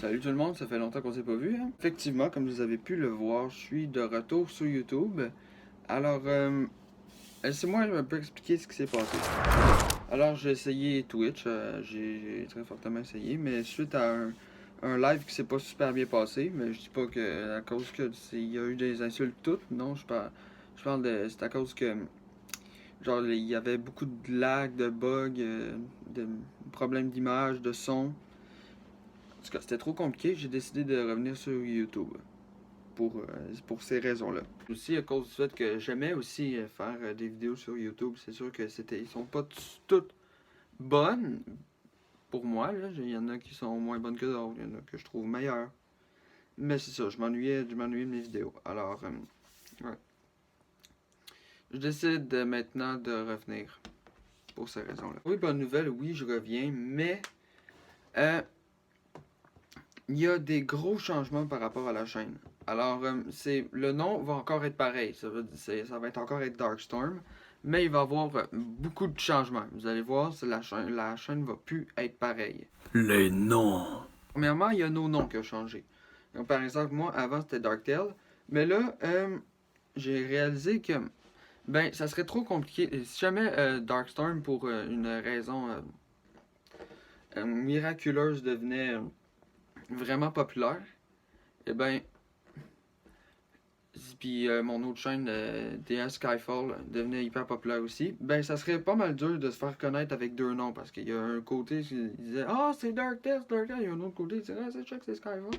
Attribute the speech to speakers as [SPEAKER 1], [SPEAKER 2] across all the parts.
[SPEAKER 1] Salut tout le monde, ça fait longtemps qu'on s'est pas vu, hein? Effectivement, comme vous avez pu le voir, je suis de retour sur YouTube. Alors, laissez-moi un peu expliquer ce qui s'est passé. Alors, j'ai essayé Twitch, j'ai très fortement essayé, mais suite à un live qui s'est pas super bien passé, mais je dis pas que à cause que il y a eu des insultes toutes, non, je parle de, c'est à cause que, genre, il y avait beaucoup de lag, de bugs, de problèmes d'image, de son. En tout cas, c'était trop compliqué, j'ai décidé de revenir sur YouTube pour ces raisons-là. Aussi à cause du fait que j'aimais aussi faire des vidéos sur YouTube, c'est sûr que ils sont pas toutes bonnes pour moi, là. Il y en a qui sont moins bonnes que d'autres, il y en a que je trouve meilleures. Mais c'est ça, je m'ennuyais de mes vidéos. Alors, ouais. Je décide maintenant de revenir pour ces raisons-là. Oui, bonne nouvelle, oui, je reviens, mais euh, il y a des gros changements par rapport à la chaîne. Alors, le nom va encore être pareil. Ça va encore être Darkstorm. Mais il va y avoir beaucoup de changements. Vous allez voir, la chaîne va plus être pareille.
[SPEAKER 2] Les noms.
[SPEAKER 1] Premièrement, il y a nos noms qui ont changé. Donc, par exemple, moi, avant, c'était Darktail. Mais là, j'ai réalisé que ça serait trop compliqué. Si jamais Darkstorm, pour une raison miraculeuse, devenait vraiment populaire, eh ben, puis mon autre chaîne, DS Skyfall, devenait hyper populaire aussi, ça serait pas mal dur de se faire connaître avec deux noms, parce qu'il y a un côté qui disait Ah, c'est Dark Test, Dark Test, il y a un autre côté qui disait Ah, c'est Chuck, c'est Skyfall.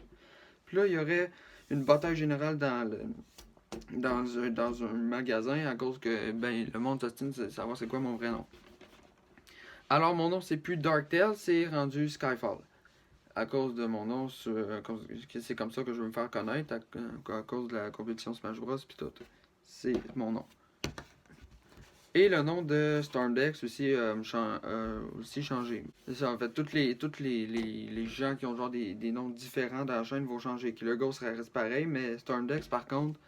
[SPEAKER 1] Puis là, il y aurait une bataille générale dans un magasin à cause que le monde s'ostine de savoir c'est quoi mon vrai nom. Alors, mon nom, c'est plus Dark Tale, c'est rendu Skyfall. À cause de mon nom, c'est comme ça que je veux me faire connaître, à cause de la compétition Smash Bros. Pis tout. C'est mon nom. Et le nom de Stormdex aussi aussi changé. C'est ça, en fait, les gens qui ont genre des noms différents dans la chaîne vont changer. Killer Ghost reste pareil, mais Stormdex, par contre,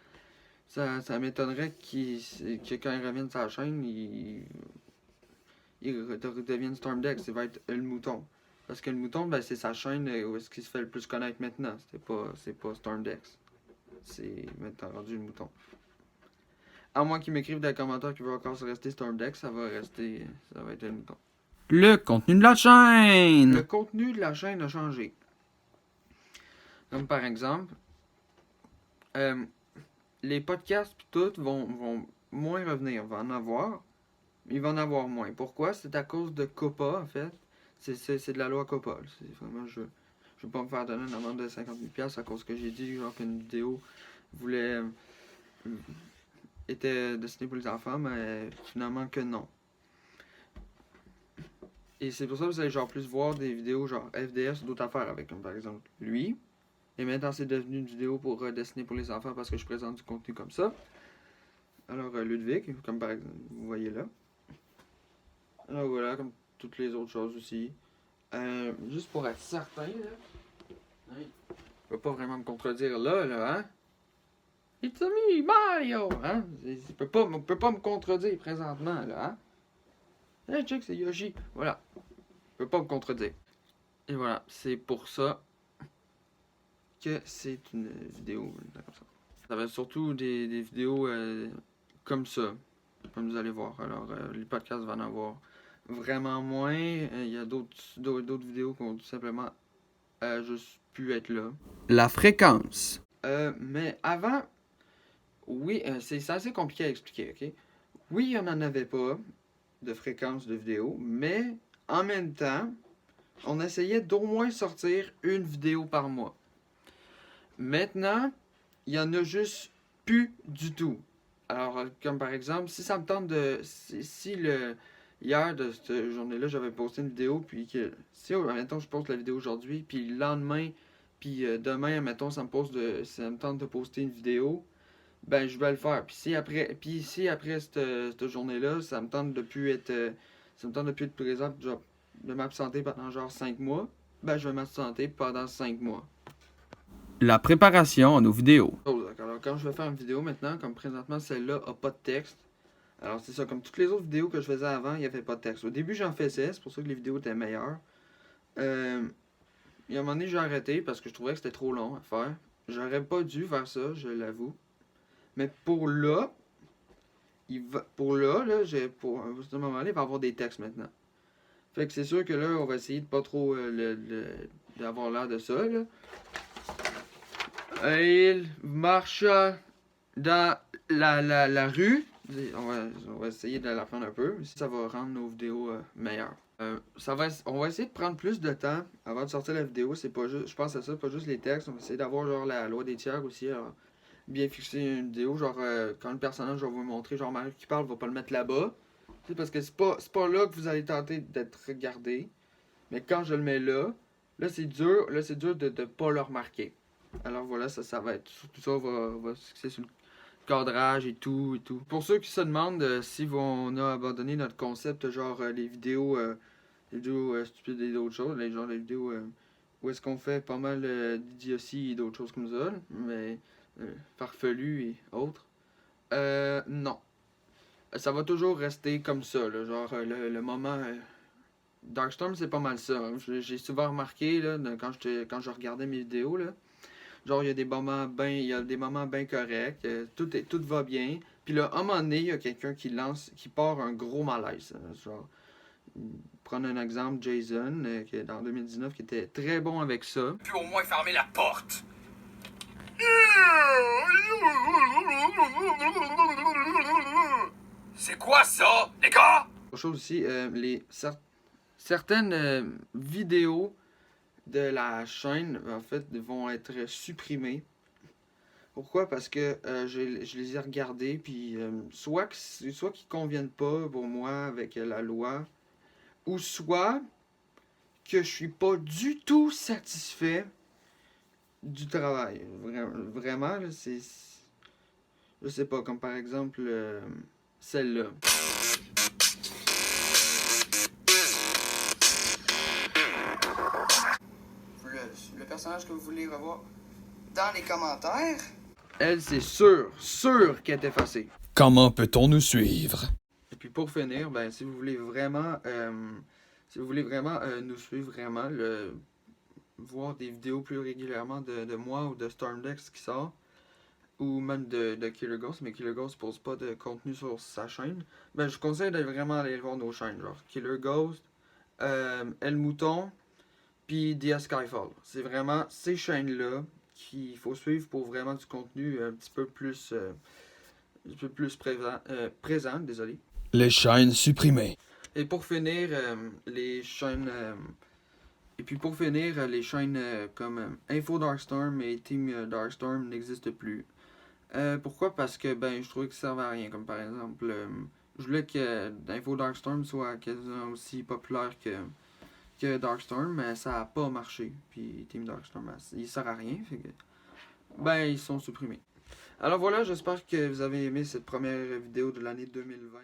[SPEAKER 1] ça m'étonnerait que quand il revienne sur la chaîne, il redevienne Stormdex. Il va être le mouton. Parce que le mouton, c'est sa chaîne où est-ce qu'il se fait le plus connaître maintenant. C'est pas Stormdex. C'est maintenant rendu le mouton. À moins qu'ils m'écrivent dans les commentaires qu'il veut encore se rester Stormdex, ça va être le mouton.
[SPEAKER 2] Le contenu de la
[SPEAKER 1] Le
[SPEAKER 2] chaîne.
[SPEAKER 1] contenu de la chaîne a changé. Comme par exemple, euh, les podcasts pis tout vont moins revenir. Il va en avoir, mais il va en avoir moins. Pourquoi? C'est à cause de COPPA, en fait. C'est de la loi COPPA. C'est vraiment, je veux pas me faire donner une amende de 50 000$ à cause que j'ai dit genre qu'une vidéo voulait était destinée pour les enfants, mais finalement que non. Et c'est pour ça que vous allez genre plus voir des vidéos genre FDS ou d'autres affaires avec, comme par exemple lui. Et maintenant c'est devenu une vidéo pour dessiner pour les enfants parce que je présente du contenu comme ça. Alors Ludwig, comme par exemple, vous voyez là. Alors voilà, comme toutes les autres choses aussi. Juste pour être certain, là. Hein, je vais pas vraiment me contredire là, hein. It's me, Mario! Hein? Je peux pas me contredire présentement, là, hein? Hey, check, c'est Yoshi. Voilà. Je peux pas me contredire. Et voilà, c'est pour ça que c'est une vidéo comme ça. Ça va être surtout des vidéos comme ça, comme vous allez voir. Alors, les podcasts vont en avoir vraiment moins. Il y a d'autres vidéos qui vont tout simplement juste pu être là.
[SPEAKER 2] La fréquence.
[SPEAKER 1] Mais avant, oui, c'est assez compliqué à expliquer, ok? Oui, on n'en avait pas de fréquence de vidéo, mais en même temps, on essayait d'au moins sortir une vidéo par mois. Maintenant, il y en a juste plus du tout. Alors, comme par exemple, si ça me tente de. Si hier de cette journée-là, j'avais posté une vidéo, puis que. Si, admettons, je poste la vidéo aujourd'hui, puis le lendemain, puis demain, admettons, ça me tente de poster une vidéo, je vais le faire. Puis si après cette journée-là, ça me tente de plus être. Ça me tente de plus être présent, genre, de m'absenter pendant genre 5 mois, je vais m'absenter pendant 5 mois.
[SPEAKER 2] La préparation à nos vidéos.
[SPEAKER 1] Alors, quand je vais faire une vidéo maintenant, comme présentement celle-là a pas de texte. Alors, c'est ça, comme toutes les autres vidéos que je faisais avant, il n'y avait pas de texte. Au début, j'en faisais, c'est pour ça que les vidéos étaient meilleures. il y a un moment donné, j'ai arrêté parce que je trouvais que c'était trop long à faire. J'aurais pas dû faire ça, je l'avoue. Mais pour là, pour ce moment-là, il va y avoir des textes maintenant. Fait que c'est sûr que là, on va essayer de pas trop d'avoir l'air de ça, là. Il marche dans la rue. On va essayer de l'apprendre un peu. Ça va rendre nos vidéos meilleures. On va essayer de prendre plus de temps avant de sortir la vidéo. C'est pas juste, je pense à ça, pas juste les textes. On va essayer d'avoir genre la loi des tiers aussi. Alors, bien fixer une vidéo. Genre, quand le personnage va vous montrer, genre Mario qui parle, va pas le mettre là-bas. Parce que c'est pas là que vous allez tenter d'être regardé. Mais quand je le mets là c'est dur. Là, c'est dur de pas le remarquer. Alors voilà, ça va être. Tout ça va se fixer sur le cadrage et tout et tout. Pour ceux qui se demandent si on a abandonné notre concept, genre les vidéos stupides et d'autres choses, genre les vidéos où est-ce qu'on fait pas mal d'idioties et d'autres choses comme ça, mais farfelues et autres. Non. Ça va toujours rester comme ça, là, genre le moment. Darkstorm, c'est pas mal ça. Hein. J'ai souvent remarqué là, quand je regardais mes vidéos, là, genre il y a des moments bien corrects, tout va bien. Puis là, à un moment donné, il y a quelqu'un qui part un gros malaise. Genre, prendre un exemple, Jason, qui est dans 2019, qui était très bon avec ça.
[SPEAKER 3] Puis au moins fermer la porte. C'est quoi ça, les gars?
[SPEAKER 1] Autre chose aussi, certaines vidéos de la chaîne, en fait, vont être supprimées. Pourquoi? Parce que je les ai regardées, puis soit qu'ils conviennent pas pour moi avec la loi, ou soit que je suis pas du tout satisfait du travail. Vraiment, là, c'est... Je sais pas, comme par exemple celle-là. Le personnage que vous voulez revoir dans les commentaires. Elle, c'est sûr qu'elle est effacée.
[SPEAKER 2] Comment peut-on nous suivre?
[SPEAKER 1] Et puis pour finir, ben si vous voulez vraiment nous suivre vraiment, voir des vidéos plus régulièrement de moi ou de Stormdex qui sort, ou même de Killer Ghost, mais Killer Ghost pose pas de contenu sur sa chaîne, ben je vous conseille d'aller vraiment aller voir nos chaînes, genre Killer Ghost, El Mouton, puis Dia Skyfall. C'est vraiment ces chaînes-là qu'il faut suivre pour vraiment du contenu un petit peu plus présent, désolé.
[SPEAKER 2] Les chaînes supprimées.
[SPEAKER 1] Et pour finir, les chaînes comme Info Darkstorm et Team Darkstorm n'existent plus. Pourquoi? Parce que je trouvais que ça servait à rien. Comme par exemple, je voulais que Info Darkstorm soit quasiment aussi populaire que Darkstorm, mais ça n'a pas marché. Puis Team Darkstorm, il sert à rien. Fait que, ils sont supprimés. Alors voilà, j'espère que vous avez aimé cette première vidéo de l'année 2020.